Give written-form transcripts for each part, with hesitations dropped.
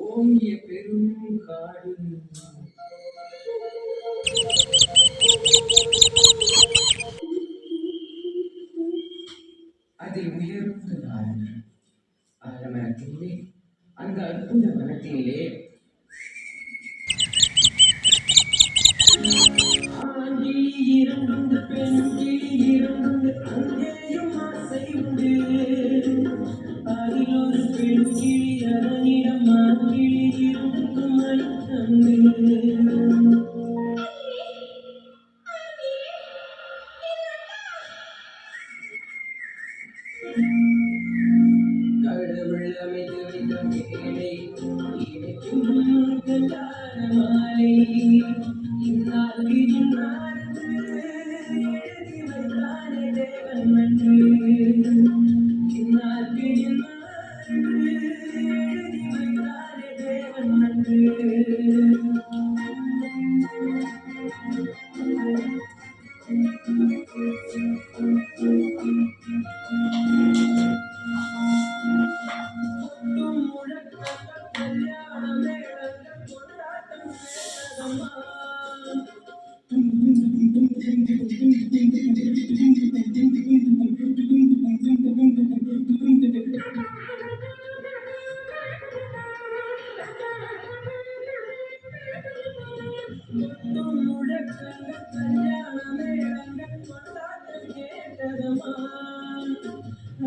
ஓங்கிய பெரும் காடு அதில் உயர்ந்த ஆலமரத்திலே அந்த அற்புத மரத்திலே இரண்டு பெண் கிளி இரண்டு அங்கேயும் ஆசை உண்டு அதில் ஒரு பெண் கிளி அதனிடம் கிளி இருந்து மயக்கண்டு கடவுள் அமைத்து வைத்த மேடை இணைக்கும் கல்யாண மாலை இந்நாள் எழுதி வைத்தானே தேவன் நன்று இந்நாள் எழுதி வைத்தானே தேவன் நன்று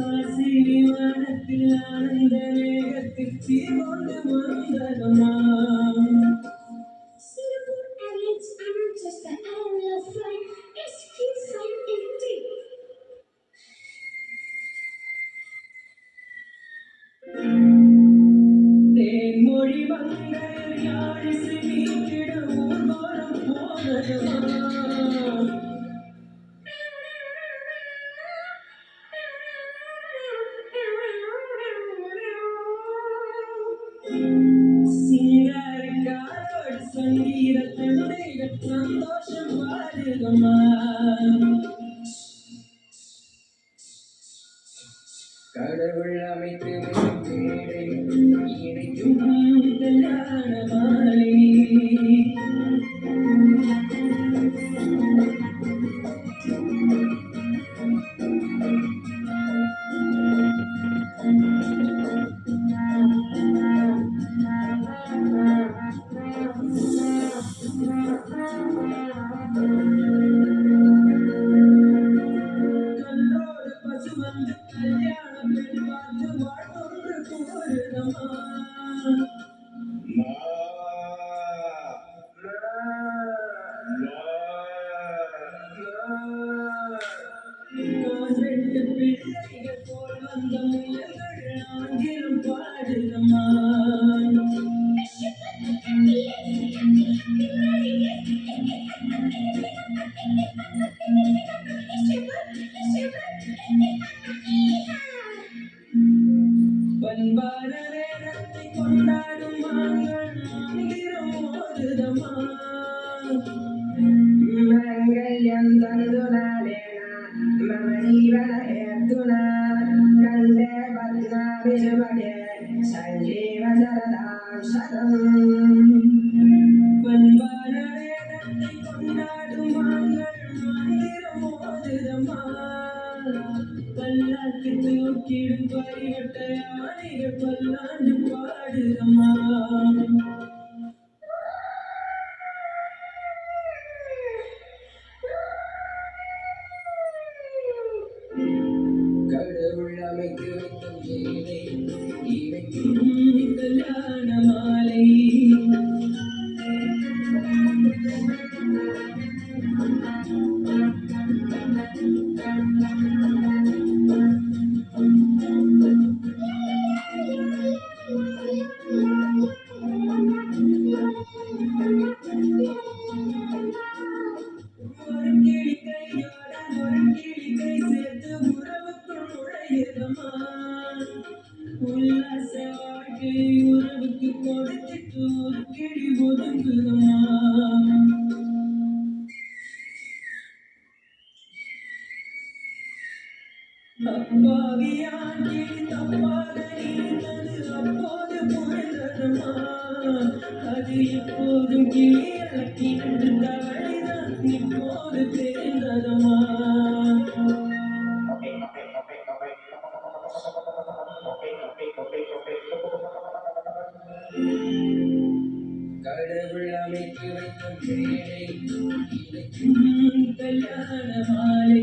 ஆசீர்வாதத்தில் ஆனந்த வேகத்தில் சீர்கொண்டு வந்ததமா தேன்மொழி மங்கையில் யாழிசை மீட்டிட ஊர்வலம் போனதமா சிங்காரக்காரோடு சங்கீத தந்தைகள் சந்தோஷம் வாழுதமா கடவுள் அமைத்து மேடை இணைக்கும் கல்யாண மாலை கல்லோடு பசு வந்து கல்யாண பெண் பார்த்து வாழ்வொன்று கூறுதமா ரெண்டு பிள்ளைகள் போல் வந்த முயல்கள் ஆங்கிலம் பாடுதமா பண்பான நேரத்தை கொண்டாடும் மாங்கள் மந்திரம் ஓதுதமா மங்கல்யம் தந்துனாலேனா மம ஜீவன ஹேத்துனா கண்டே பத்மா விஜுவகே சஞ்சீவ சரதாம் சதம் பண்பான நேரத்தை கொண்டாடும் மாங்கள் மந்திரம் ஓதுதமா பல்லாக்கு தூக்கிடும் பறிவட்ட யானைகள் பல்லாண்டு பாடுதம்மா. கடவுள் அமைத்து வைத்த மேடை இணைக்கும் கல்யாண மாலை. ஒரு கிளி கையோட ஒரு கிளி கை சேர்த்து உறவுக்குள் நுழையுதம்மா. உல்லாச வாழ்க்கை உறவுக்கு கொடுத்துட்டு ஒரு கிளி ஒதுங்குதம்மா. அப்பாவியான் கிளி தப்பாக நீந்தது அப்போது புரிந்ததம்மா. அது இப்போதும் கிளியலக்கி என்று தவளைதான் இப்போது தெரிந்ததம்மா. கடவுள் அமைத்து வைத்த மேடை இணைக்கும் கல்யாண மாலை.